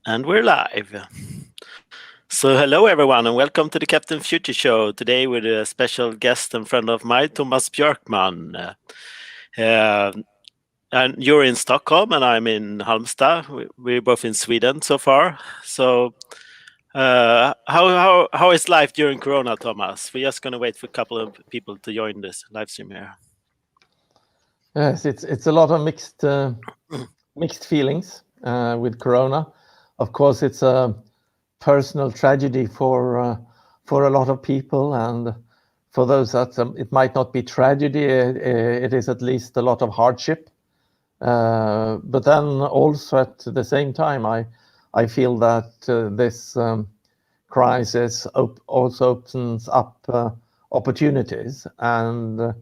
And we're live. So hello everyone and welcome to the Captain Future Show. Today with a special guest and friend of mine, Tomas Björkman. And you're in Stockholm and I'm in Halmstad. We're both in Sweden so far. So how is life during Corona, Thomas? We're just going to wait for a couple of people to join this live stream here. Yes, it's a lot of mixed feelings with Corona. Of course, it's a personal tragedy for a lot of people, and for those that it might not be tragedy, it is at least a lot of hardship. But then also at the same time, I feel that this crisis also opens up opportunities and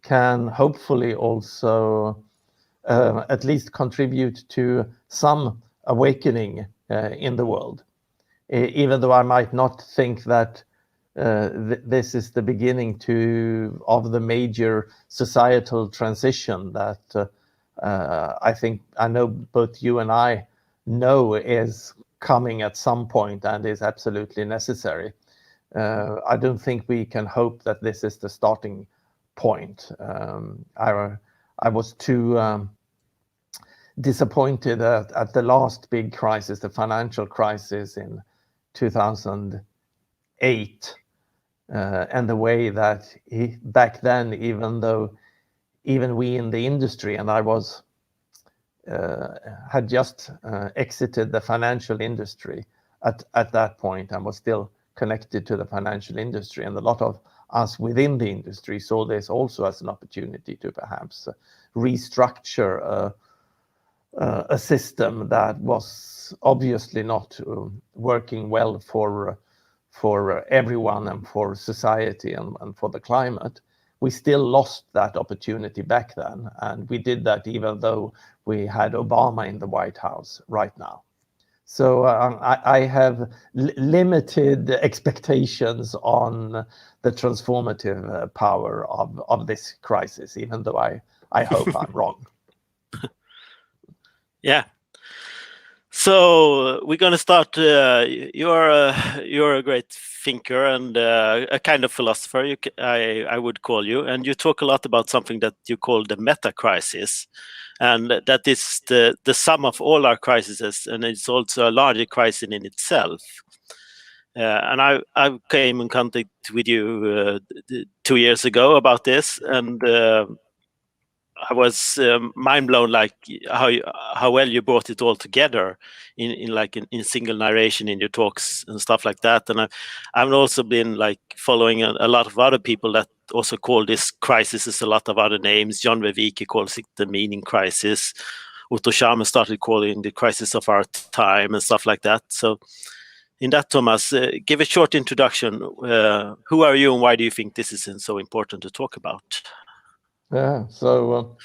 can hopefully also at least contribute to some awakening in the world. Even though I might not think that this is the beginning of the major societal transition that I know both you and I know is coming at some point and is absolutely necessary. I don't think we can hope that this is the starting point. I was too disappointed at the last big crisis, the financial crisis in 2008, and the way that back then, even we in the industry, and I had just exited the financial industry at that point and was still connected to the financial industry, and a lot of us within the industry saw this also as an opportunity to perhaps restructure a system that was obviously not working well for everyone and for society and for the climate. We still lost that opportunity back then, and we did that even though we had Obama in the White House right now. So I have limited expectations on the transformative power of this crisis, even though I hope I'm wrong. Yeah. So we're going to start. You're a great thinker and a kind of philosopher, I would call you. And you talk a lot about something that you call the meta crisis. And that is the sum of all our crises. And it's also a larger crisis in itself. And I came in contact with you 2 years ago about this. And I was mind blown, like how well you brought it all together in single narration in your talks and stuff like that. And I've also been like following a lot of other people that also call this crisis as a lot of other names. John Vervaeke calls it the meaning crisis. Otto Scharmer started calling the crisis of our time and stuff like that. So in that, Thomas, give a short introduction. Who are you and why do you think this is so important to talk about? Yeah, so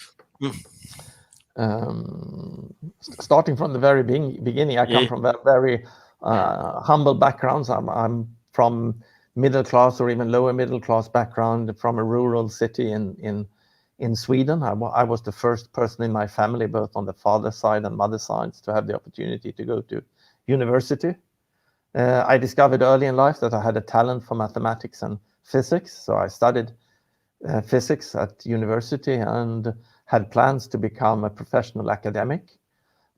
starting from the very beginning, I come from a very humble backgrounds. I'm from middle class or even lower middle class background, from a rural city in Sweden. I was the first person in my family, both on the father's side and mother's side, to have the opportunity to go to university. I discovered early in life that I had a talent for mathematics and physics, so I studied physics at university and had plans to become a professional academic.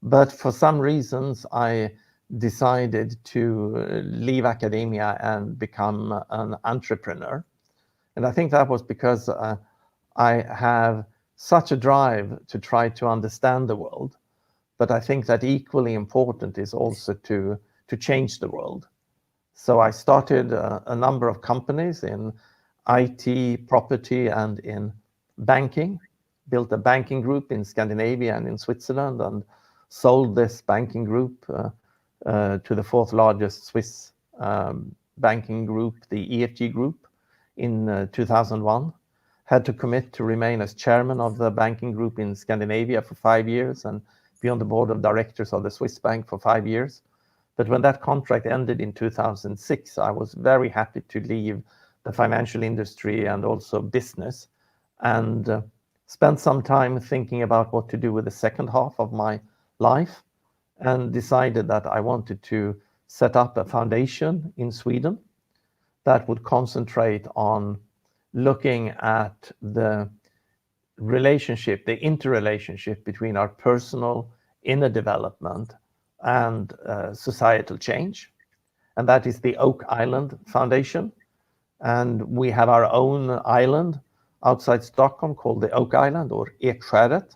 But for some reasons, I decided to leave academia and become an entrepreneur. And I think that was because I have such a drive to try to understand the world. But I think that equally important is also to change the world. So I started a number of companies in IT, property, and in banking, built a banking group in Scandinavia and in Switzerland, and sold this banking group to the fourth largest Swiss banking group, the EFG Group, in 2001. Had to commit to remain as chairman of the banking group in Scandinavia for 5 years and be on the board of directors of the Swiss bank for 5 years. But when that contract ended in 2006, I was very happy to leave the financial industry and also business, and spent some time thinking about what to do with the second half of my life. and decided that I wanted to set up a foundation in Sweden that would concentrate on looking at the relationship, the interrelationship between our personal inner development and societal change. And that is the Oak Island Foundation. And we have our own island outside Stockholm called the Oak Island, or Ekskäret,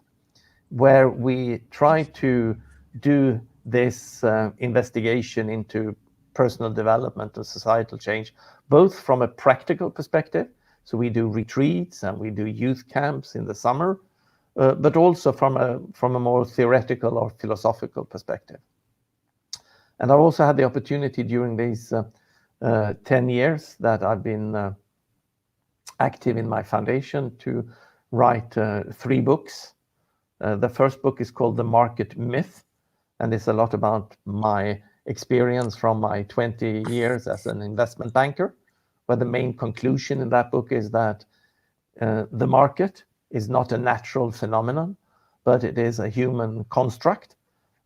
where we try to do this investigation into personal development and societal change, both from a practical perspective. So we do retreats and we do youth camps in the summer, but also from a more theoretical or philosophical perspective. And I've also had the opportunity during these 10 years that I've been active in my foundation to write 3 books. The first book is called The Market Myth, and it's a lot about my experience from my 20 years as an investment banker, where the main conclusion in that book is that the market is not a natural phenomenon, but it is a human construct.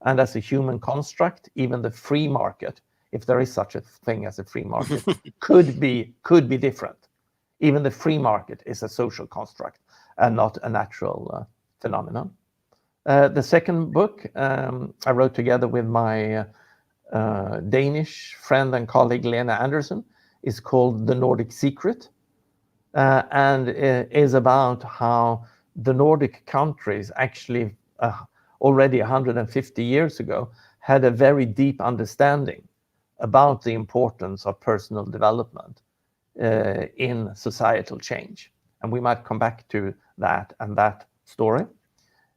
And as a human construct, even the free market, if there is such a thing as a free market, could be different. Even the free market is a social construct and not a natural phenomenon. The second book I wrote together with my Danish friend and colleague Lena Andersen is called The Nordic Secret, and it is about how the Nordic countries actually already 150 years ago had a very deep understanding about the importance of personal development in societal change. And we might come back to that and that story.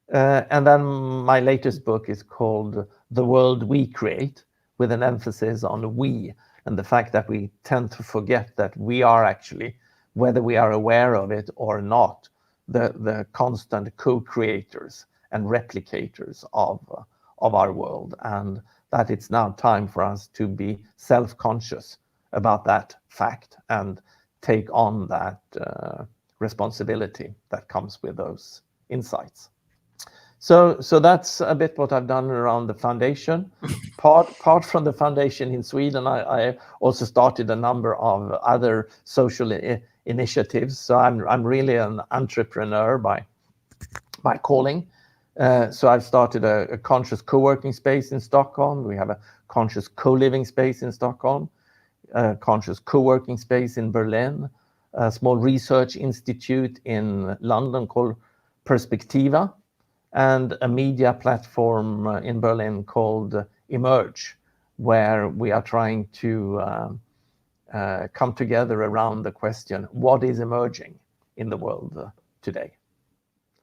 And then my latest book is called The World We Create, with an emphasis on we and the fact that we tend to forget that we are actually, whether we are aware of it or not, the constant co-creators and replicators of our world, and that it's now time for us to be self-conscious about that fact and take on that responsibility that comes with those insights. So that's a bit what I've done around the foundation. Apart from the foundation in Sweden, I also started a number of other social initiatives. So I'm really an entrepreneur by calling. So I've started a conscious co-working space in Stockholm. We have a conscious co-living space in Stockholm, a conscious co-working space in Berlin, a small research institute in London called Perspectiva, and a media platform in Berlin called Emerge, where we are trying to come together around the question, what is emerging in the world today?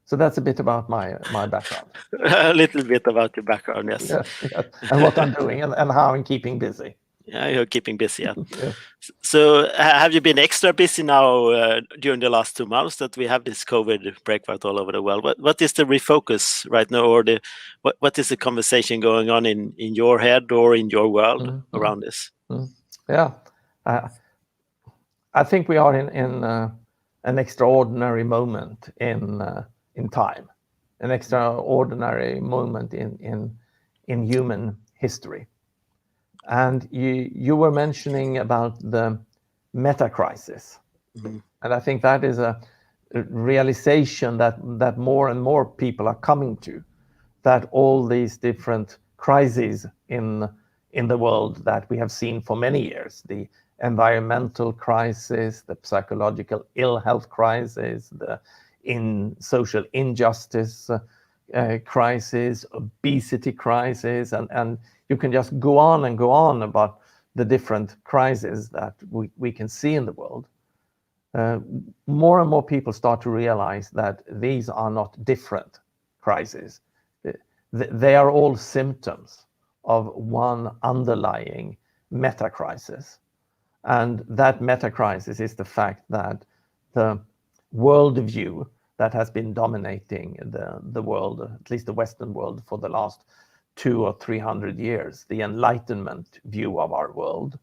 So that's a bit about my background. A little bit about your background, yes. Yes. And what I'm doing and how I'm keeping busy. Yeah, you're keeping busy, yeah. Yeah. So have you been extra busy now during the last 2 months that we have this COVID breakout all over the world? What is the refocus right now, or what is the conversation going on in your head or in your world around this? Yeah, I think we are in an extraordinary moment in time, an extraordinary moment in human history. And you were mentioning about the meta crisis. And I think that is a realization that more and more people are coming to, that all these different crises in the world that we have seen for many years, the environmental crisis, the psychological ill health crisis, the social injustice crisis, obesity crisis, and you can just go on and go on about the different crises that we can see in the world. More and more people start to realize that these are not different crises. They are all symptoms of one underlying meta crisis. And that meta crisis is the fact that the worldview that has been dominating the world, at least the Western world, for the last 200 or 300 years, the Enlightenment view of our world,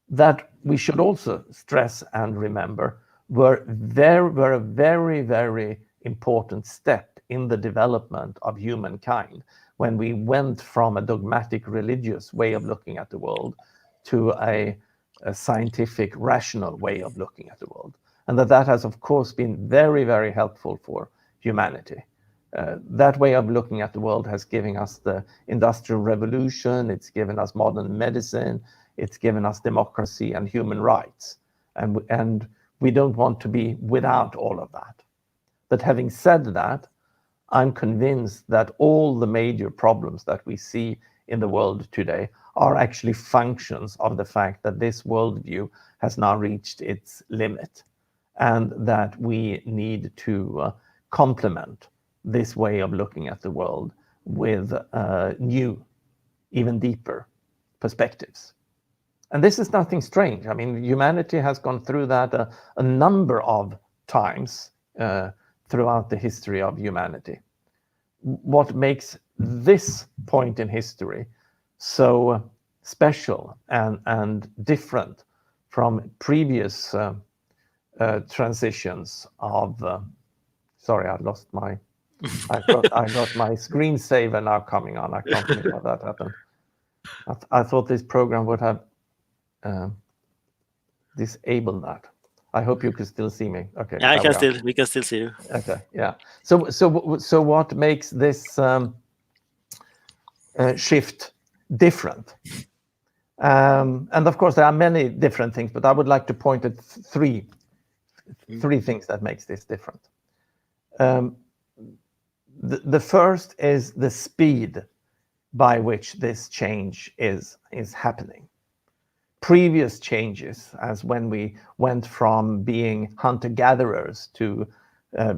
that we should also stress and remember were a very, very important step in the development of humankind when we went from a dogmatic religious way of looking at the world to a scientific, rational way of looking at the world. And that has, of course, been very, very helpful for humanity. That way of looking at the world has given us the Industrial Revolution, it's given us modern medicine, it's given us democracy and human rights. And we don't want to be without all of that. But having said that, I'm convinced that all the major problems that we see in the world today are actually functions of the fact that this worldview has now reached its limit, and that we need to complement this way of looking at the world with new, even deeper perspectives. And this is nothing strange. I mean, humanity has gone through that a number of times throughout the history of humanity. What makes this point in history so special and different from previous transitions of sorry, I got my screensaver now coming on. I can't believe how that happened. I thought this program would have disabled that. I hope you can still see me. Okay. Yeah, we can still see you. Okay. Yeah. So what makes this shift different? And of course, there are many different things, but I would like to point at three things that makes this different. The first is the speed by which this change is happening. Previous changes, as when we went from being hunter-gatherers to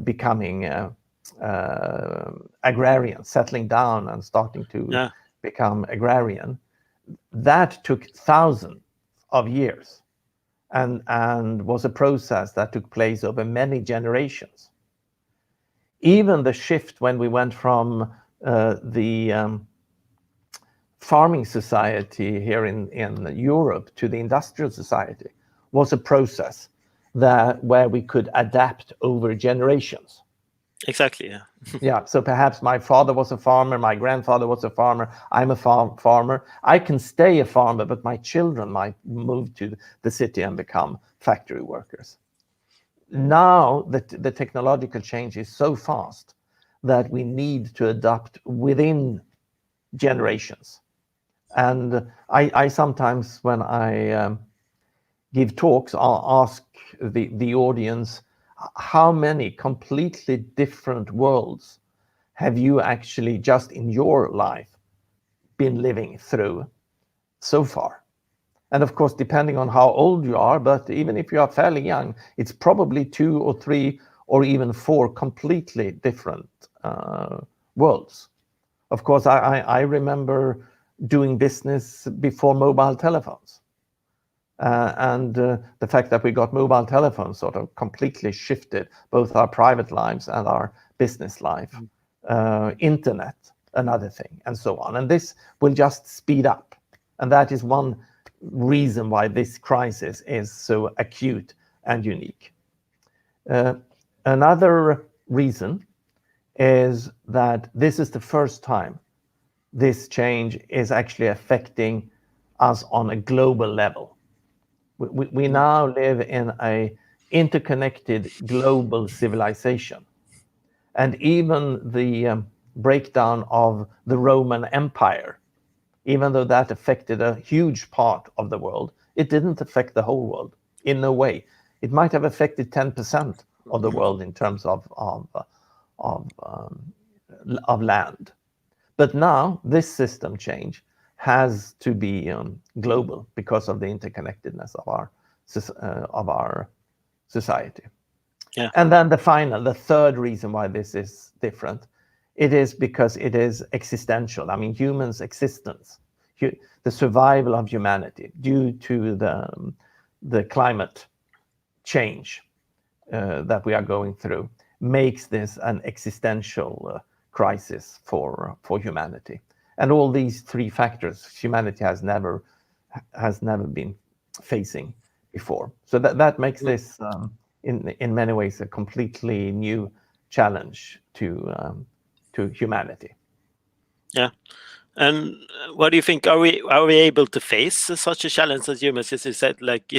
becoming agrarian, settling down and starting to become agrarian, that took thousands of years and was a process that took place over many generations. Even the shift when we went from the farming society here in Europe to the industrial society was a process where we could adapt over generations. Exactly, yeah. Yeah, so perhaps my father was a farmer, my grandfather was a farmer, I'm a farmer. I can stay a farmer, but my children might move to the city and become factory workers. Now the technological change is so fast that we need to adapt within generations. And I sometimes, when I give talks, I'll ask the audience, how many completely different worlds have you actually just in your life been living through so far? And of course, depending on how old you are, but even if you are fairly young, it's probably 2 or 3 or even 4 completely different worlds. Of course, I remember doing business before mobile telephones. And the fact that we got mobile telephones sort of completely shifted both our private lives and our business life. Internet, another thing, and so on. And this will just speed up. And that is one reason why this crisis is so acute and unique. Another reason is that this is the first time this change is actually affecting us on a global level. We now live in an interconnected global civilization. And even the breakdown of the Roman Empire, even though that affected a huge part of the world, it didn't affect the whole world in no way. It might have affected 10% of the world in terms of land. But now this system change has to be global because of the interconnectedness of our society. Yeah. And then the third reason why this is different, it is because it is existential. I mean, humans' existence, the survival of humanity due to the climate change that we are going through makes this an existential crisis for humanity. And all these 3 factors humanity has never been facing before. So that makes this in many ways a completely new challenge to humanity. Yeah. And what do you think? Are we able to face such a challenge as humans? As you said, like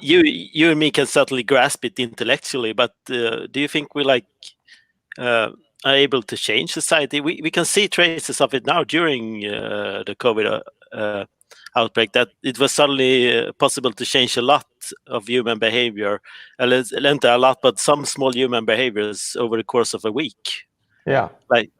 you and me can certainly grasp it intellectually, but do you think we uh, are able to change society? We can see traces of it now during the COVID outbreak, that it was suddenly possible to change a lot of human behavior, not a lot, but some small human behaviors over the course of a week. Yeah. Like,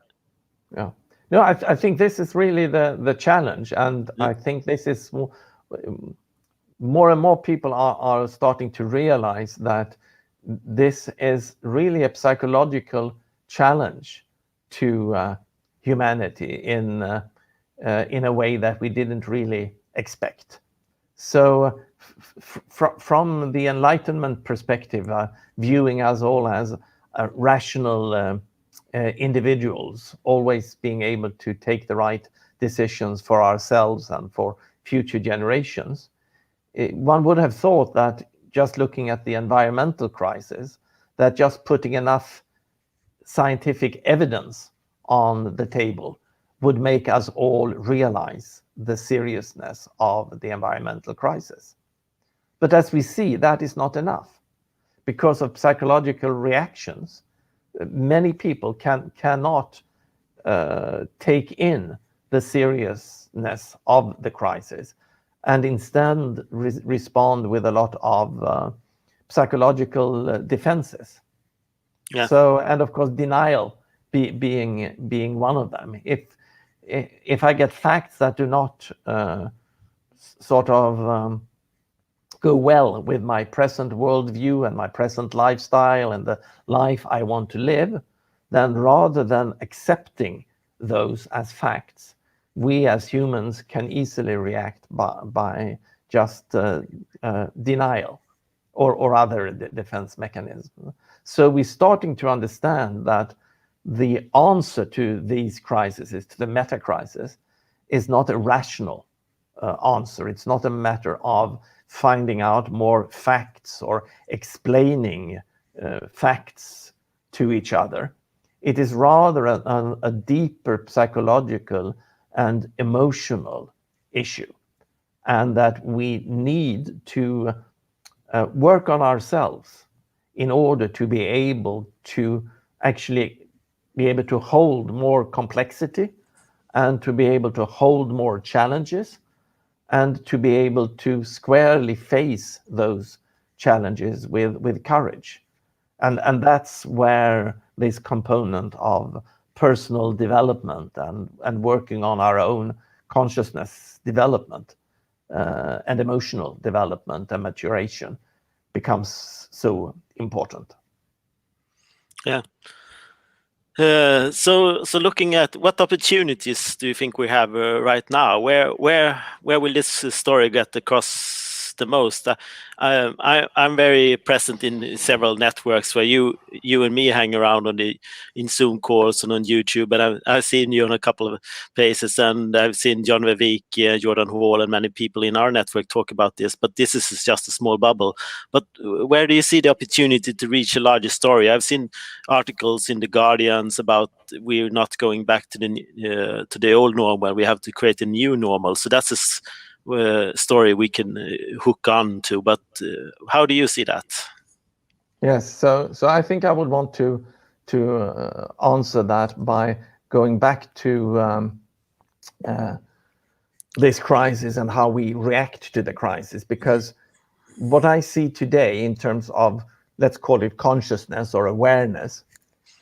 yeah. No, I think this is really the challenge, and I think this is more and more people are starting to realize that this is really a psychological challenge to humanity in a way that we didn't really expect. So from the Enlightenment perspective, viewing us all as rational individuals, always being able to take the right decisions for ourselves and for future generations, one would have thought that just looking at the environmental crisis, that just putting enough scientific evidence on the table would make us all realize the seriousness of the environmental crisis. But as we see, that is not enough. Because of psychological reactions, many people cannot take in the seriousness of the crisis, and instead respond with a lot of psychological defenses. yeah. So, and of course, denial being one of them. If I get facts that do not sort of go well with my present worldview and my present lifestyle and the life I want to live, then rather than accepting those as facts, we as humans can easily react by just denial or other defense mechanisms. So we're starting to understand that the answer to these crises, to the meta crisis, is not a rational answer. It's not a matter of finding out more facts or explaining facts to each other. It is rather a deeper psychological and emotional issue, and that we need to work on ourselves in order to be able to actually be able to hold more complexity and to be able to hold more challenges and to be able to squarely face those challenges with courage. And that's where this component of personal development and working on our own consciousness development and emotional development and maturation becomes so important. Yeah. So looking at what opportunities do you think we have right now? Where will this story get across the most? I'm very present in several networks where you and me hang around in Zoom calls and on YouTube, and I've seen you on a couple of places, and I've seen John Vivek, Jordan Hall, and many people in our network talk about this. But this is just a small bubble. But where do you see the opportunity to reach a larger story? I've seen articles in the Guardians about we're not going back to the old normal. We have to create a new normal. So that's a story we can hook on to. But how do you see that? Yes, so I think I would want to answer that by going back to this crisis and how we react to the crisis, because what I see today in terms of, let's call it consciousness or awareness,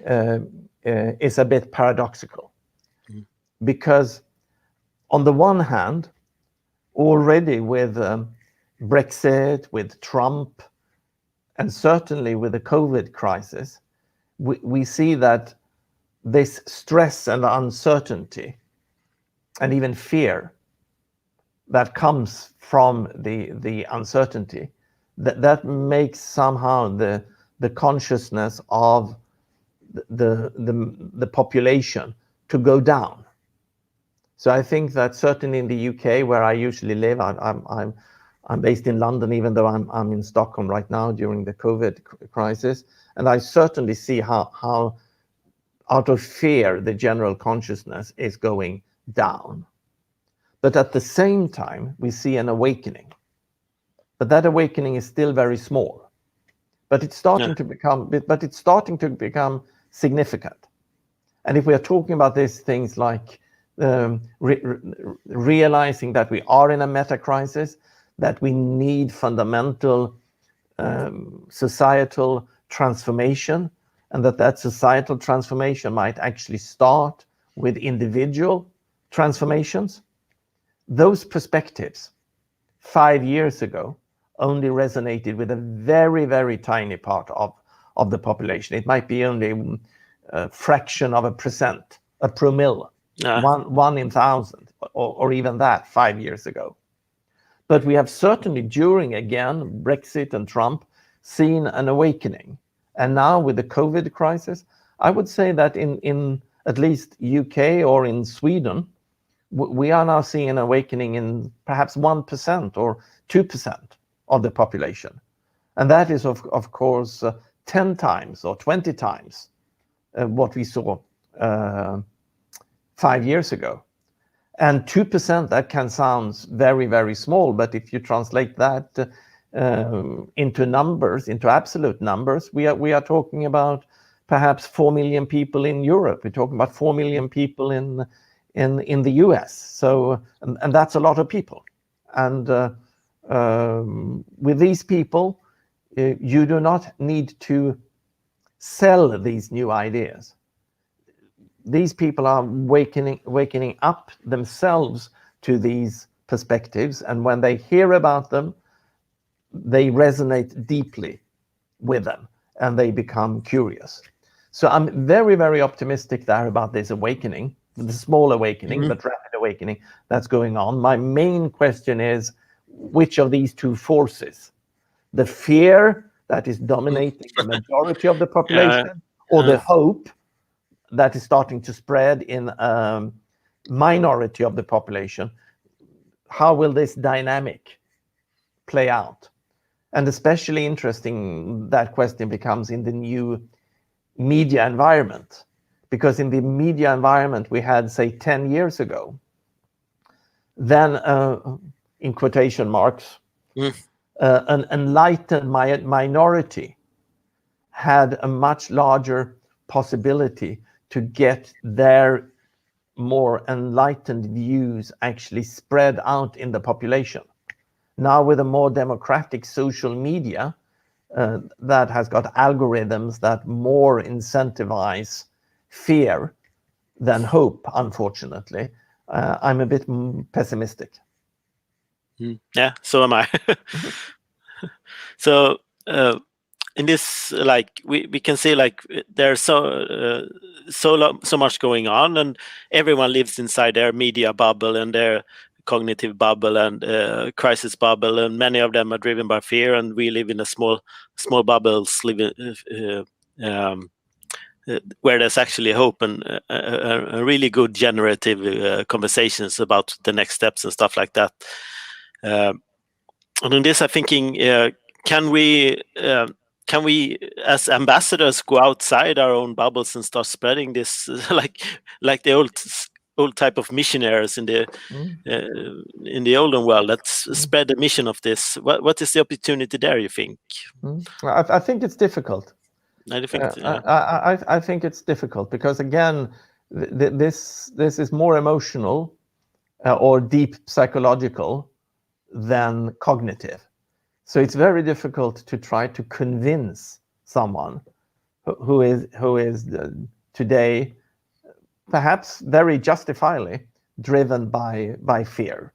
is a bit paradoxical. Because on the one hand, already with Brexit, with Trump, and certainly with the COVID crisis, we see that this stress and uncertainty and even fear that comes from the uncertainty, that makes somehow the consciousness of the population to go down. So I think that certainly in the UK, where I usually live, I'm based in London, even though I'm in Stockholm right now during the COVID crisis, and I certainly see how out of fear, the general consciousness is going down. But at the same time, we see an awakening. But that awakening is still very small. But it's starting to become significant. And if we are talking about these things like realizing that we are in a meta crisis, that we need fundamental societal transformation, and that societal transformation might actually start with individual transformations, those perspectives 5 years ago only resonated with a very, very tiny part of the population. It might be only a fraction of a percent, a promille, one in 1,000, or even that 5 years ago. But we have certainly, during, again, Brexit and Trump, seen an awakening. And now with the COVID crisis, I would say that in at least UK or in Sweden, we are now seeing an awakening in perhaps 1% or 2% of the population. And that is, of course, 10 times or 20 times what we saw 5 years ago. And 2%, that can sound very, very small, but if you translate that into numbers, into absolute numbers, we are talking about perhaps 4 million people in Europe. We're talking about 4 million people in the US. So, and that's a lot of people. And with these people, you do not need to sell these new ideas. These people are wakening up themselves to these perspectives, and when they hear about them, they resonate deeply with them, and they become curious. So I'm very, very optimistic there about this awakening, the small awakening, but rapid awakening that's going on. My main question is, which of these two forces, the fear that is dominating the majority of the population, or the hope that is starting to spread in a minority of the population, how will this dynamic play out? And especially interesting, that question becomes in the new media environment, because in the media environment we had, say, 10 years ago, then, in quotation marks, an enlightened minority had a much larger possibility to get their more enlightened views actually spread out in the population. Now with a more democratic social media that has got algorithms that more incentivize fear than hope, unfortunately, I'm a bit pessimistic. Yeah, so am I. So in this, like we can see, like there's so much going on, and everyone lives inside their media bubble and their cognitive bubble and crisis bubble, and many of them are driven by fear, and we live in a small bubbles living where there's actually hope and a really good generative conversations about the next steps and stuff like that. And in this, I'm thinking, can we as ambassadors go outside our own bubbles and start spreading this, like the old type of missionaries in the olden world? Let's spread the mission of this. What is the opportunity there, you think? I think it's difficult. I think it's difficult because, again, this is more emotional or deep psychological than cognitive. So it's very difficult to try to convince someone who is today perhaps very justifiably driven by fear,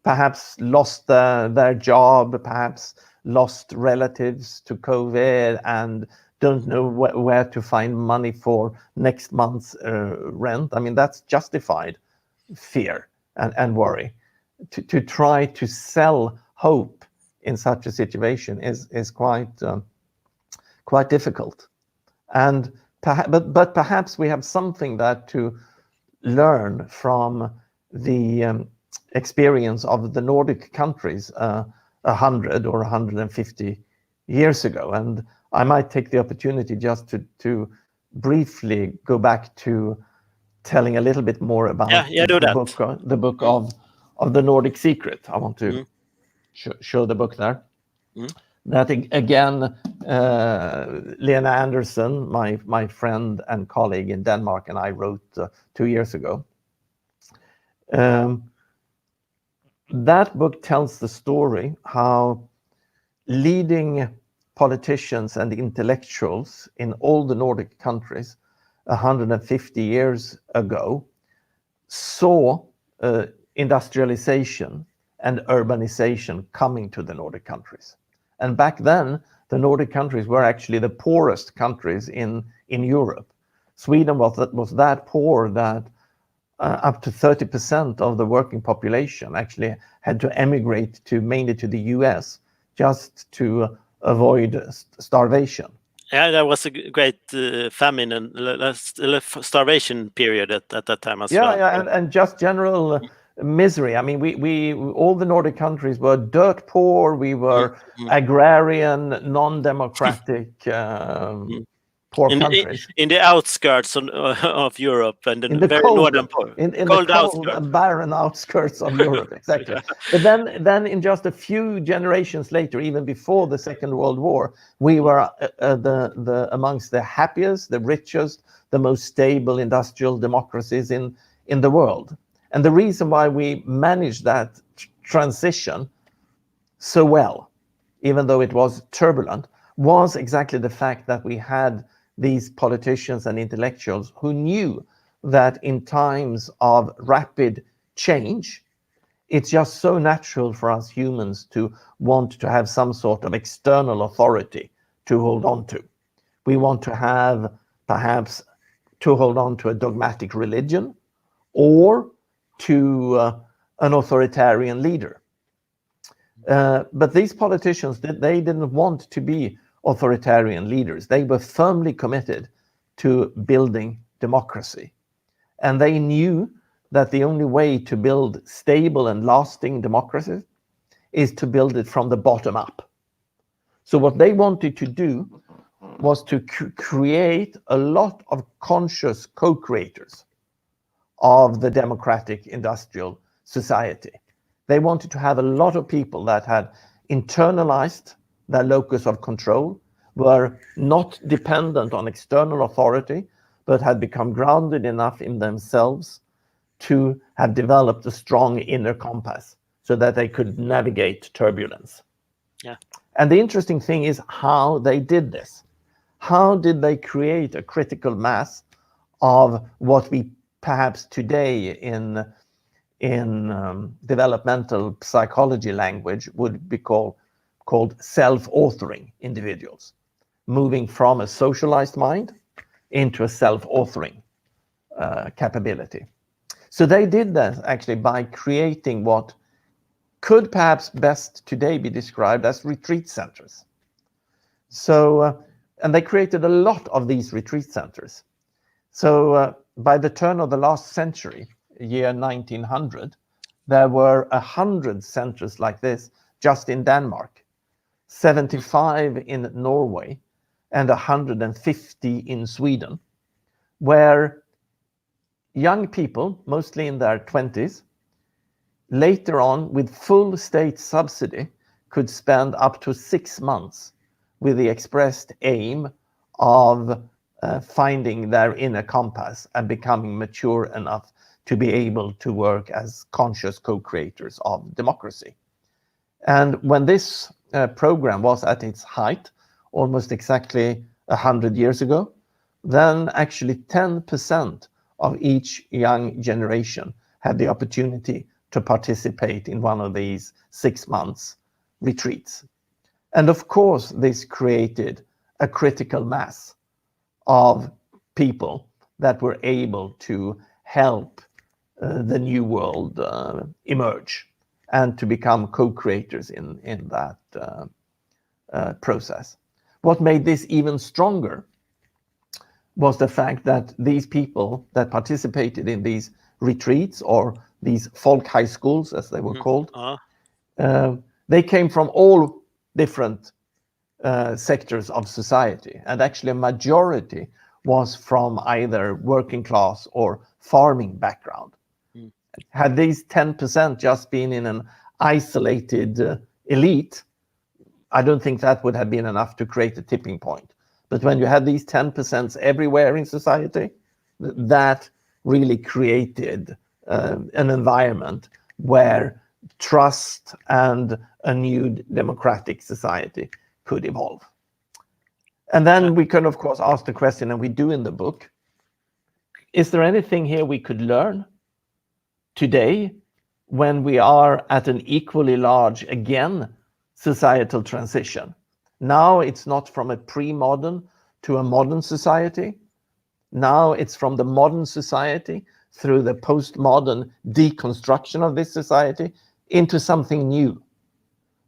perhaps lost their job, perhaps lost relatives to COVID, and don't know where to find money for next month's rent. I mean, that's justified fear and worry. To try to sell hope in such a situation is quite difficult, and but perhaps we have something that to learn from the experience of the Nordic countries 100 or 150 years ago. And I might take the opportunity just to briefly go back to telling a little bit more about the book of the Nordic Secret. I want to show the book there. That again, Lena Anderson, my friend and colleague in Denmark, and I wrote 2 years ago. That book tells the story how leading politicians and intellectuals in all the Nordic countries 150 years ago saw industrialization and urbanization coming to the Nordic countries. And back then, the Nordic countries were actually the poorest countries in Europe. Sweden was that poor that up to 30% of the working population actually had to emigrate mainly to the US just to avoid starvation. Yeah, there was a great famine and starvation period at that time as well. Yeah, and just general misery. I mean, we all the Nordic countries were dirt poor. We were agrarian, non-democratic, poor countries. In the outskirts of Europe and in the very cold, northern part. In the cold and barren outskirts of Europe, exactly. But then in just a few generations later, even before the Second World War, we were amongst the happiest, the richest, the most stable industrial democracies in the world. And the reason why we managed that transition so well, even though it was turbulent, was exactly the fact that we had these politicians and intellectuals who knew that in times of rapid change, it's just so natural for us humans to want to have some sort of external authority to hold on to. We want to have perhaps to hold on to a dogmatic religion or to an authoritarian leader. But these politicians, they didn't want to be authoritarian leaders. They were firmly committed to building democracy. And they knew that the only way to build stable and lasting democracies is to build it from the bottom up. So what they wanted to do was to create a lot of conscious co-creators of the democratic industrial society. They wanted to have a lot of people that had internalized their locus of control, were not dependent on external authority, but had become grounded enough in themselves to have developed a strong inner compass so that they could navigate turbulence. Yeah. And the interesting thing is how they did this. How did they create a critical mass of what we perhaps today in developmental psychology language would be called self-authoring individuals, moving from a socialized mind into a self-authoring capability. So they did that actually by creating what could perhaps best today be described as retreat centers. So, and they created a lot of these retreat centers. So by the turn of the last century, year 1900, there were 100 centers like this just in Denmark, 75 in Norway, and 150 in Sweden, where young people, mostly in their 20s, later on with full state subsidy, could spend up to 6 months with the expressed aim of finding their inner compass and becoming mature enough to be able to work as conscious co-creators of democracy. And when this program was at its height, almost exactly 100 years ago, then actually 10% of each young generation had the opportunity to participate in one of these 6 months retreats. And of course, this created a critical mass of people that were able to help the new world emerge and to become co-creators in that process. What made this even stronger was the fact that these people that participated in these retreats, or these folk high schools as they were called, they came from all different sectors of society, and actually a majority was from either working class or farming background. Had these 10% just been in an isolated elite, I don't think that would have been enough to create a tipping point. But when you had these 10% everywhere in society, that really created an environment where trust and a new democratic society could evolve. And then we can, of course, ask the question, and we do in the book, is there anything here we could learn today when we are at an equally large, again, societal transition? Now it's not from a pre-modern to a modern society. Now it's from the modern society through the postmodern deconstruction of this society into something new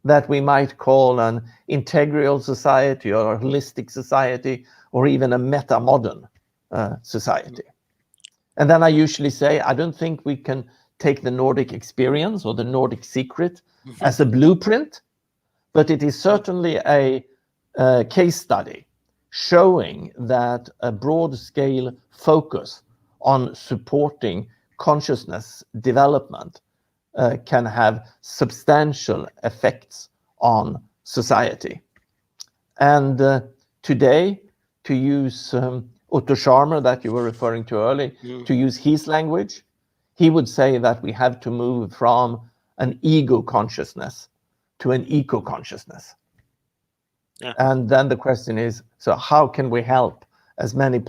that we might call an integral society or a holistic society or even a meta-modern society. And then I usually say, I don't think we can take the Nordic experience or the Nordic secret as a blueprint, but it is certainly a case study showing that a broad-scale focus on supporting consciousness development can have substantial effects on society. And today, to use Otto Scharmer that you were referring to earlier, to use his language, he would say that we have to move from an ego consciousness to an eco consciousness. Yeah. And then the question is, so how can we help as many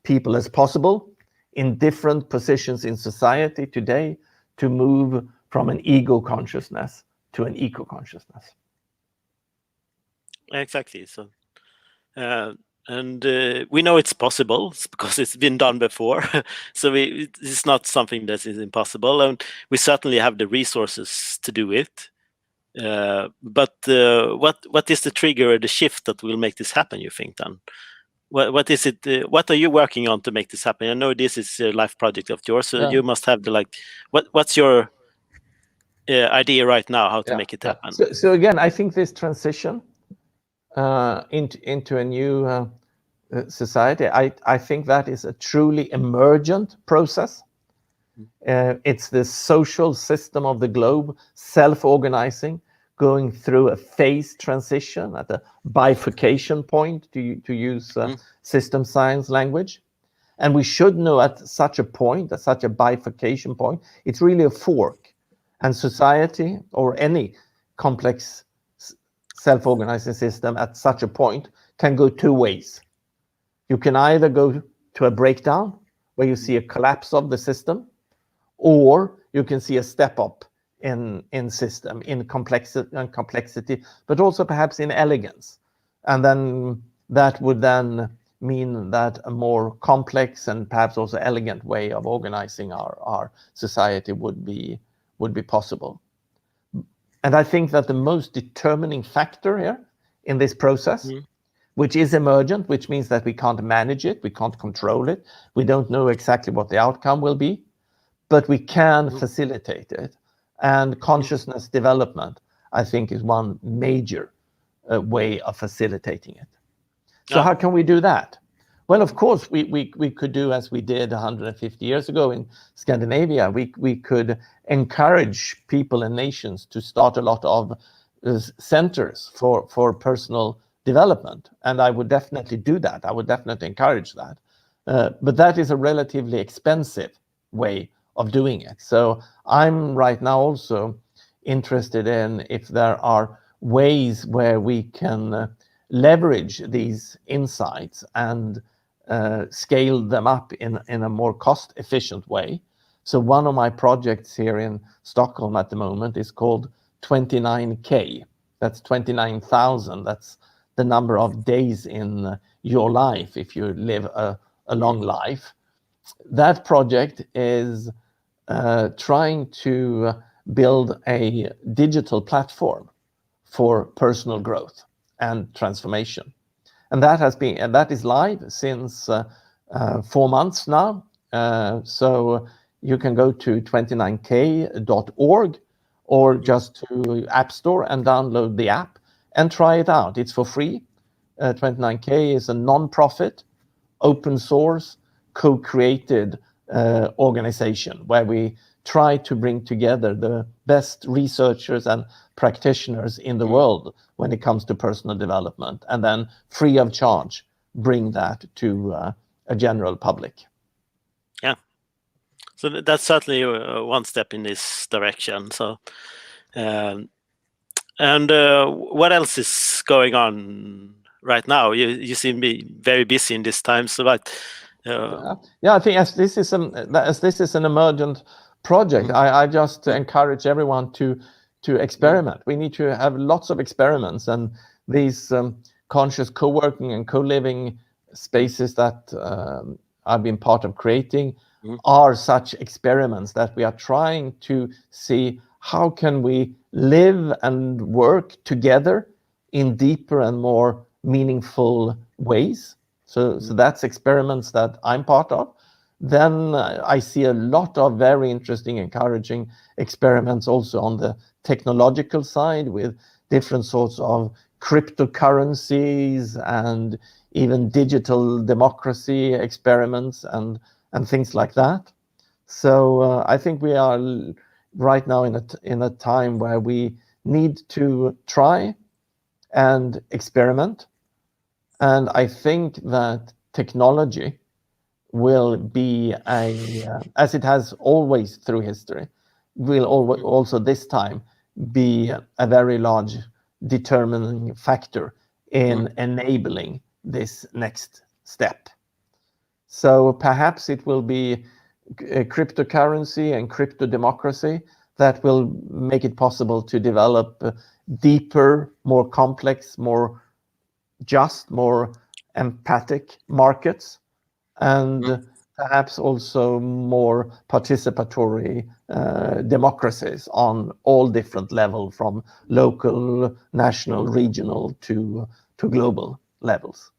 people as possible in different positions in society today to move from an ego consciousness to an eco consciousness? Exactly. So, and we know it's possible because it's been done before. So it's not something that is impossible, and we certainly have the resources to do it. But what is the trigger or the shift that will make this happen, you think, then? What is it? What are you working on to make this happen? I know this is a life project of yours, so you must have the what's your idea right now how to make it happen? So again, I think this transition into a new society, I think that is a truly emergent process. It's the social system of the globe self-organizing, going through a phase transition at a bifurcation point, to use system science language. And we should know at such a point, at such a bifurcation point, it's really a fork. And society, or any complex self-organizing system at such a point, can go two ways. You can either go to a breakdown, where you see a collapse of the system, or you can see a step up in system, in complexity, but also perhaps in elegance. And then that would then mean that a more complex and perhaps also elegant way of organizing our society would be possible. And I think that the most determining factor here in this process, which is emergent, which means that we can't manage it, we can't control it, we don't know exactly what the outcome will be, but we can facilitate it. And consciousness development, I think, is one major way of facilitating it. So how can we do that? Well, of course, we could do as we did 150 years ago in Scandinavia. We could encourage people and nations to start a lot of centers for personal development. And I would definitely do that. I would definitely encourage that. But that is a relatively expensive way of doing it. So I'm right now also interested in if there are ways where we can leverage these insights and scale them up in a more cost-efficient way. So one of my projects here in Stockholm at the moment is called 29K. That's 29,000. That's the number of days in your life if you live a long life. That project is trying to build a digital platform for personal growth and transformation. And that is live since 4 months now. So you can go to 29k.org or just to App Store and download the app and try it out. It's for free. 29K is a non-profit open source, co-created organization where we try to bring together the best researchers and practitioners in the world when it comes to personal development, and then free of charge bring that to a general public. Yeah. So that's certainly one step in this direction. So, and what else is going on right now? You seem to be very busy in this time. So, but yeah, I think as this is an emergent project, I just encourage everyone to experiment. We need to have lots of experiments, and these conscious co-working and co-living spaces that I've been part of creating are such experiments that we are trying to see how can we live and work together in deeper and more meaningful ways. So that's experiments that I'm part of. Then I see a lot of very interesting, encouraging experiments also on the technological side with different sorts of cryptocurrencies and even digital democracy experiments and things like that. So I think we are right now in a time where we need to try and experiment. And I think that technology will be as it has always through history, will also this time be a very large determining factor in enabling this next step. So perhaps it will be a cryptocurrency and crypto democracy that will make it possible to develop deeper, more complex, more just, more empathic markets, and perhaps also more participatory democracies on all different levels, from local, national, regional to global levels.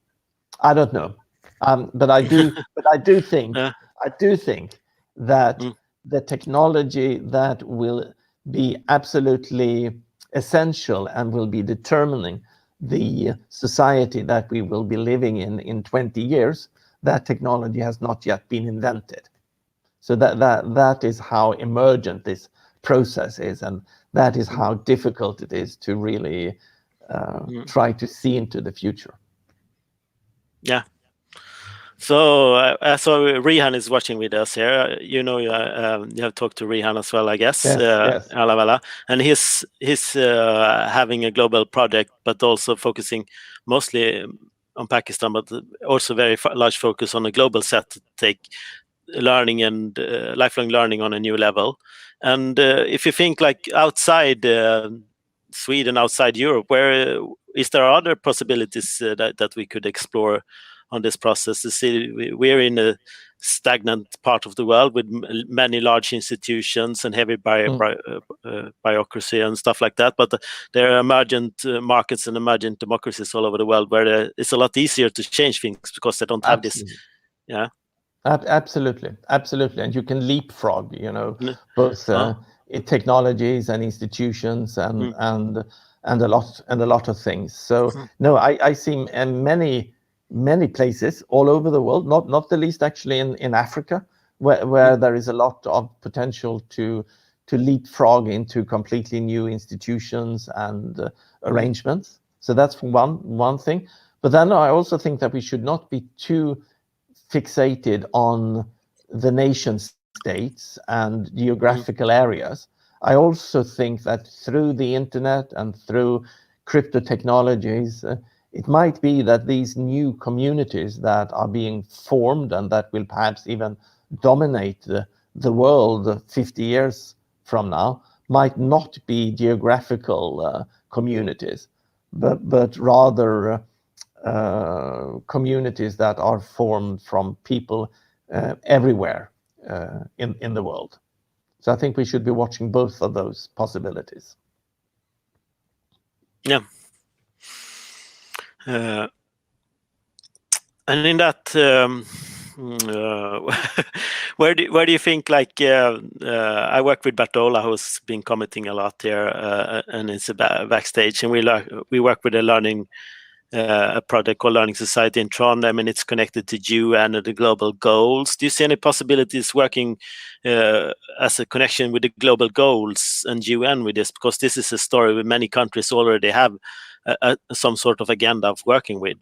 I don't know, but I do. But I do think. I do think that the technology that will be absolutely essential and will be determining the society that we will be living in 20 years, that technology has not yet been invented. So that is how emergent this process is, and that is how difficult it is to really try to see into the future. Yeah. So Rehan is watching with us here. You know, you have talked to Rehan as well, I guess. Yes. And he's having a global project, but also focusing mostly on Pakistan, but also very large focus on a global set to take learning and lifelong learning on a new level. And if you think like outside Sweden, outside Europe, where is there other possibilities that we could explore on this process? To see we're in a stagnant part of the world with many large institutions and heavy bureaucracy and stuff like that, but there are emergent markets and emergent democracies all over the world where it's a lot easier to change things because they don't have this. Yeah. Absolutely, and you can leapfrog, both technologies and institutions and a lot of things. So no, I see many places all over the world, not the least actually in Africa, where there is a lot of potential to leapfrog into completely new institutions and arrangements. So that's one thing. But then I also think that we should not be too fixated on the nation states and geographical areas. I also think that through the internet and through crypto technologies, it might be that these new communities that are being formed and that will perhaps even dominate the world 50 years from now might not be geographical communities, but rather communities that are formed from people everywhere in the world. So I think we should be watching both of those possibilities. Yeah. And in that, where do you think, like, I work with Bertola, who's been commenting a lot here, and it's backstage, and we work with the learning a project called Learning Society in Trondheim, and it's connected to UN and the global goals. Do you see any possibilities working as a connection with the global goals and UN with this? Because this is a story where many countries already have some sort of agenda of working with.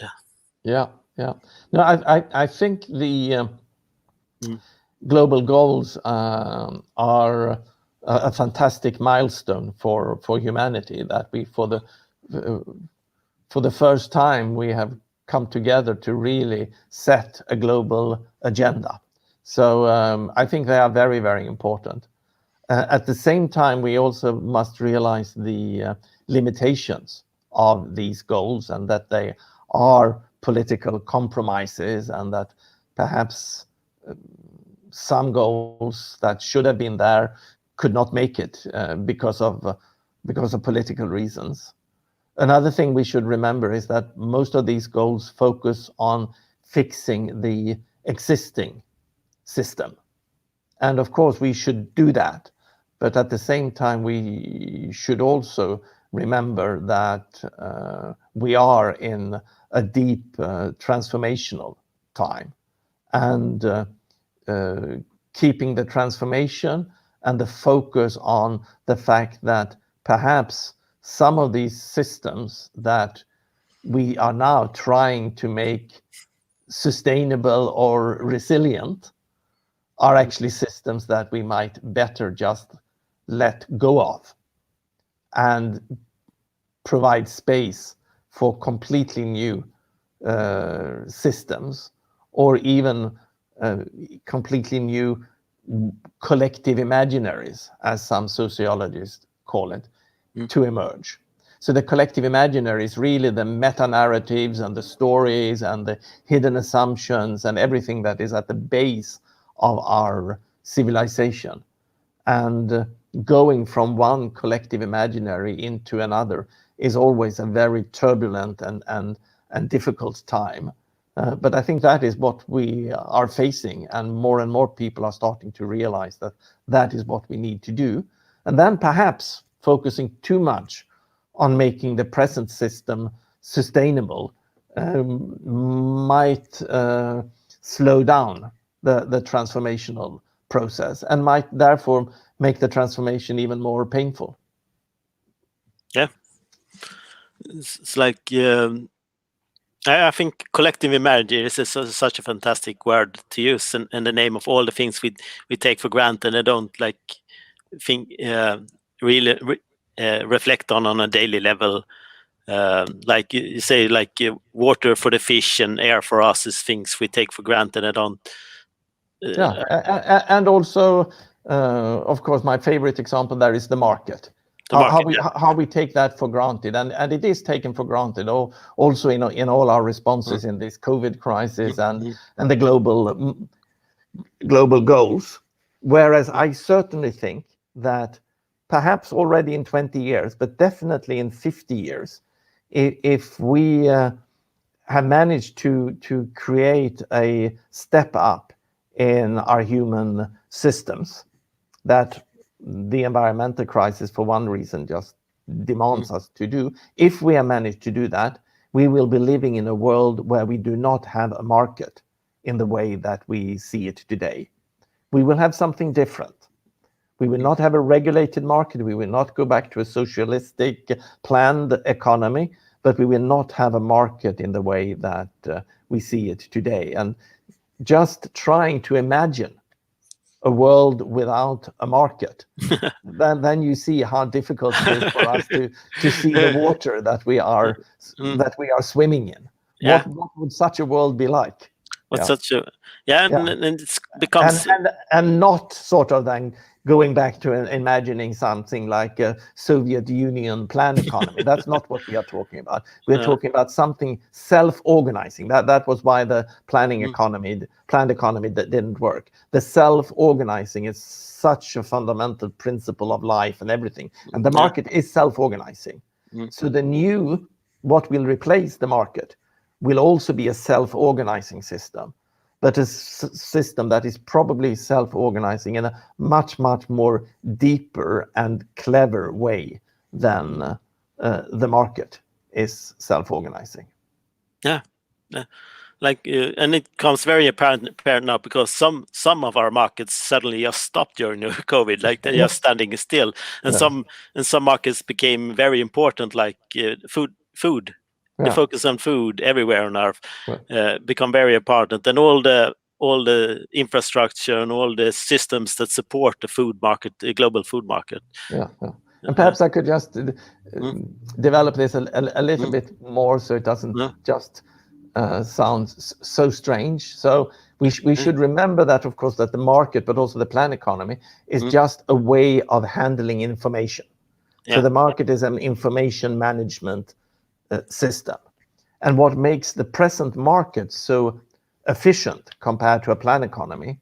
Yeah. No, I think the global goals are a fantastic milestone for humanity, that we for the first time we have come together to really set a global agenda. So I think they are very, very important. At the same time, we also must realize the limitations of these goals, and that they are political compromises, and that perhaps some goals that should have been there could not make it because of political reasons. Another thing we should remember is that most of these goals focus on fixing the existing system. And of course, we should do that. But at the same time, we should also remember that we are in a deep transformational time. And keeping the transformation and the focus on the fact that perhaps some of these systems that we are now trying to make sustainable or resilient are actually systems that we might better just let go of and provide space for completely new systems, or even completely new collective imaginaries, as some sociologists call it, to emerge. So the collective imaginary is really the meta-narratives and the stories and the hidden assumptions and everything that is at the base of our civilization. And going from one collective imaginary into another is always a very turbulent and difficult time. But I think that is what we are facing, and more people are starting to realize that that is what we need to do. And then perhaps focusing too much on making the present system sustainable might slow down the transformational process, and might therefore make the transformation even more painful. Yeah, it's like I think collective imaginary is such a fantastic word to use, and the name of all the things we take for granted and don't like think really reflect on a daily level. Like you say, like water for the fish and air for us is things we take for granted and don't. And also, of course, my favorite example there is the market. How we take that for granted, and it is taken for granted. Also, in all our responses in this COVID crisis and the global goals. Whereas I certainly think that perhaps already in 20 years, but definitely in 50 years, if we have managed to create a step up in our human systems, that the environmental crisis, for one reason, just demands us to do. If we have managed to do that, we will be living in a world where we do not have a market in the way that we see it today. We will have something different. We will not have a regulated market. We will not go back to a socialistic planned economy, but we will not have a market in the way that we see it today. And just trying to imagine a world without a market, then you see how difficult it is for us to see the water that we are swimming in. What would such a world be like? And it becomes and not sort of then going back to imagining something like a Soviet Union planned economy. That's not what we are talking about. We're talking about something self-organizing. That was why the planned economy that didn't work. The self-organizing is such a fundamental principle of life and everything. And the market is self-organizing. So what will replace the market will also be a self-organizing system, but a system that is probably self-organizing in a much more deeper and clever way than the market is self-organizing. Yeah. And it becomes very apparent now, because some of our markets suddenly just stopped during the COVID, like they're just standing still, and some markets became very important, like food. The focus on food everywhere on Earth become very important, and all the infrastructure and all the systems that support the food market, the global food market. And perhaps I could just develop this a little bit more, so it doesn't just sound so strange. So we should remember that, of course, that the market, but also the plan economy, is just a way of handling information. So the market is an information management system. And what makes the present market so efficient compared to a plan economy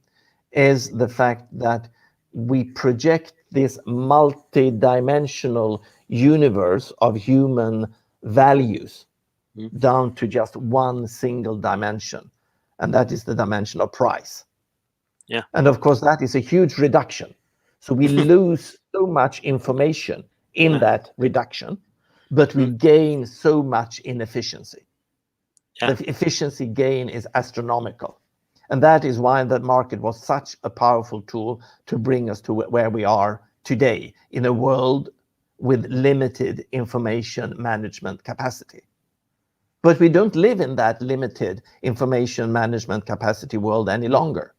is the fact that we project this multi-dimensional universe of human values down to just one single dimension, and that is the dimension of price. And of course, that is a huge reduction. So we lose so much information in that reduction, but we gain so much in efficiency. The efficiency gain is astronomical. And that is why that market was such a powerful tool to bring us to where we are today, in a world with limited information management capacity. But we don't live in that limited information management capacity world any longer.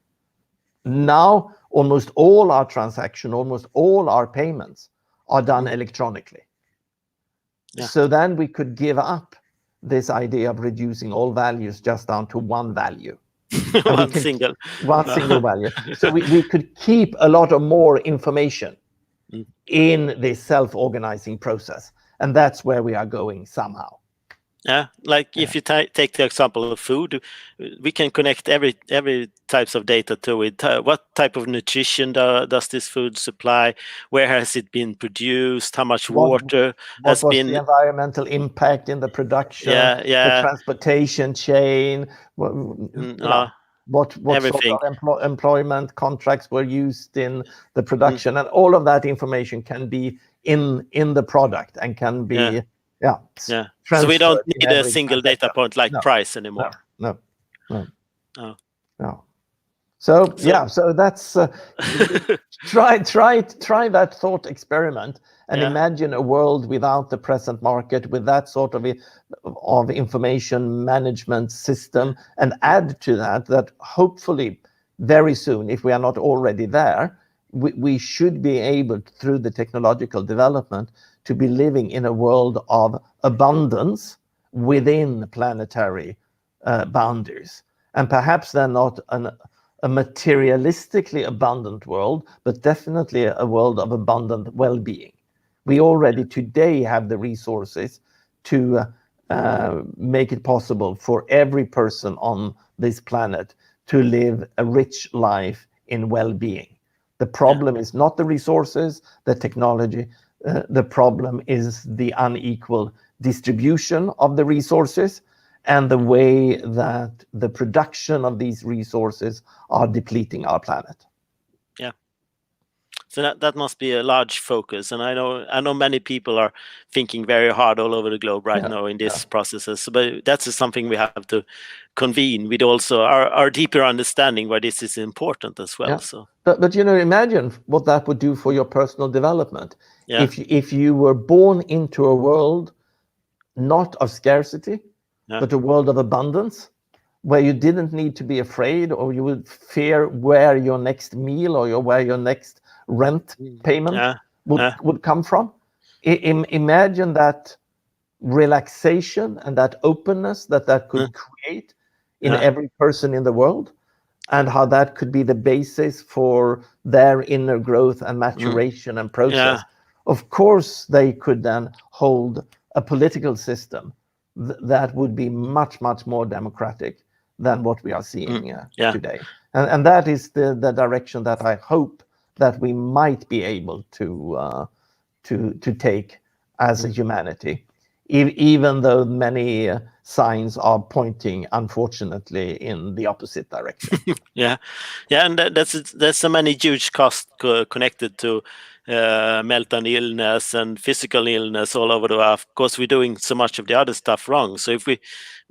Now, almost all our transactions, almost all our payments are done electronically. So then we could give up this idea of reducing all values just down to one value. one single value. So we could keep a lot of more information in this self-organizing process. And that's where we are going somehow. If you take the example of food, we can connect every types of data to it. What type of nutrition does this food supply? Where has it been produced? How much water has been? The environmental impact in the production? The transportation chain? What sort of employment contracts were used in the production? And all of that information can be in the product and can be so we don't need a single data point like price anymore. No. So that's try that thought experiment and imagine a world without the present market, with that sort of information management system, and add to that hopefully very soon, if we are not already there, we should be able, through the technological development, to be living in a world of abundance within planetary boundaries. And perhaps they're not a materialistically abundant world, but definitely a world of abundant well-being. We already today have the resources to make it possible for every person on this planet to live a rich life in well-being. The problem is not the resources, the technology. The problem is the unequal distribution of the resources and the way that the production of these resources are depleting our planet. So that must be a large focus, and I know many people are thinking very hard all over the globe right now in these processes. But that's something we have to convene with also our deeper understanding why this is important as well. So, but imagine what that would do for your personal development. If you were born into a world not of scarcity, but a world of abundance, where you didn't need to be afraid, or you would fear where your next meal or where your next rent payment would come from. Imagine that relaxation and that openness that could create in every person in the world, and how that could be the basis for their inner growth and maturation and process. Of course, they could then hold a political system that would be much, much more democratic than what we are seeing today. And that is the direction that I hope that we might be able to take as a humanity, even though many signs are pointing, unfortunately, in the opposite direction. And there's so many huge costs connected to mental illness and physical illness all over the world, of course we're doing so much of the other stuff wrong. So if we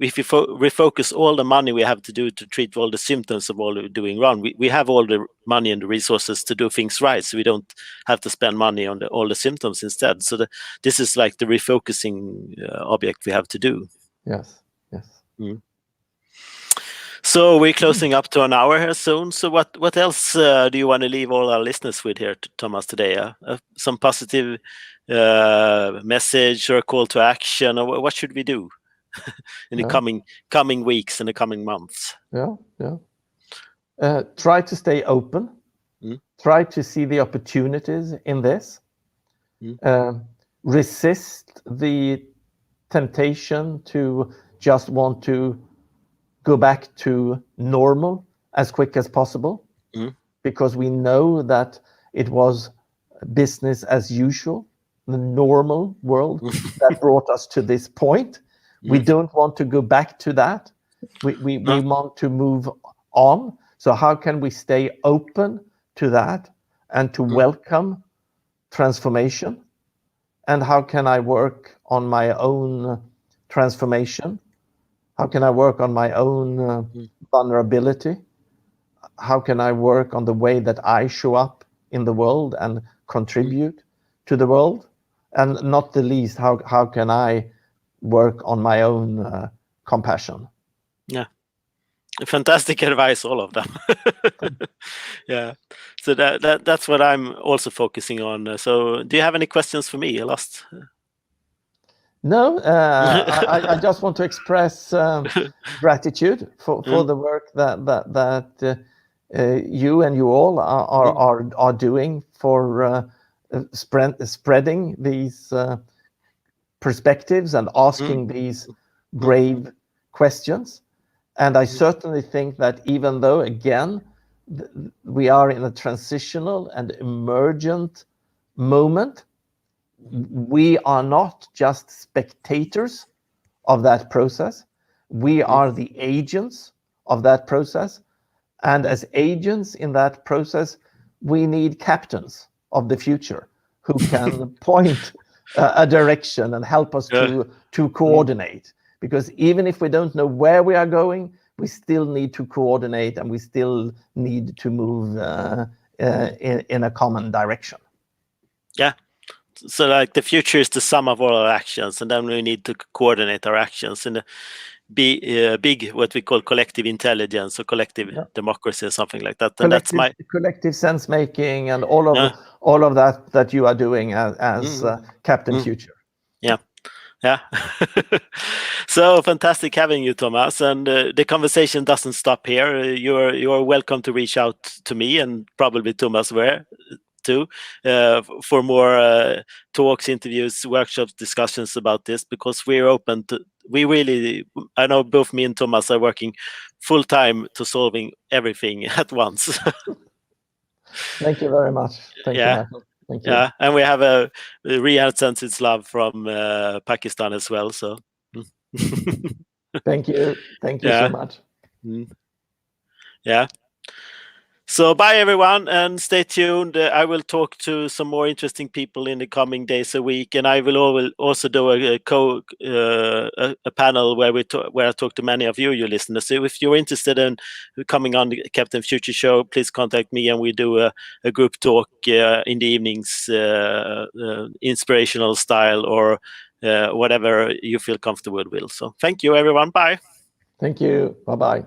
refocus all the money we have to do to treat all the symptoms of all we're doing wrong, we have all the money and the resources to do things right, so we don't have to spend money on all the symptoms instead. So this is like the refocusing object we have to do. Yes. So we're closing up to an hour here soon. So what else do you want to leave all our listeners with here, Tomas, today? Some positive message or a call to action, or what should we do in the coming weeks and the coming months? Try to stay open. Try to see the opportunities in this. Resist the temptation to just want to go back to normal as quick as possible, because we know that it was business as usual, the normal world that brought us to this point. We don't want to go back to that. We want to move on. So how can we stay open to that and to welcome transformation? And how can I work on my own transformation? How can I work on my own vulnerability? How can I work on the way that I show up in the world and contribute to the world? And not the least, how can I work on my own compassion? Yeah, fantastic advice, all of them. Yeah, so that's what I'm also focusing on. So do you have any questions for me, Last? No, I just want to express gratitude for the work that you and you all are doing for spreading these perspectives and asking these brave questions. And I certainly think that even though, again, we are in a transitional and emergent moment, we are not just spectators of that process. We are the agents of that process. And as agents in that process, we need captains of the future who can point a direction and help us to coordinate. Because even if we don't know where we are going, we still need to coordinate, and we still need to move in a common direction. Yeah. So like the future is the sum of all our actions, and then we need to coordinate our actions and be big, what we call collective intelligence or collective democracy or something like that. And that's my collective sense making and all of that you are doing as Captain Future. Yeah. So fantastic having you, Tomas. And the conversation doesn't stop here. You're welcome to reach out to me and probably Tomas too, for more talks, interviews, workshops, discussions about this, because we're open to. I know both me and Tomas are working full time to solving everything at once. Thank you very much. Thank you, Michael. Thank you. Yeah, and we have a Riyadh sends its love from Pakistan as well. So thank you so much. Yeah. So bye everyone, and stay tuned. I will talk to some more interesting people in the coming days a week, and I will also do a panel where I talk to many of you listeners. So if you're interested in coming on the Captain Future show, please contact me, and we do a group talk in the evenings, inspirational style or whatever you feel comfortable with. So thank you everyone. Bye. Thank you. Bye-bye.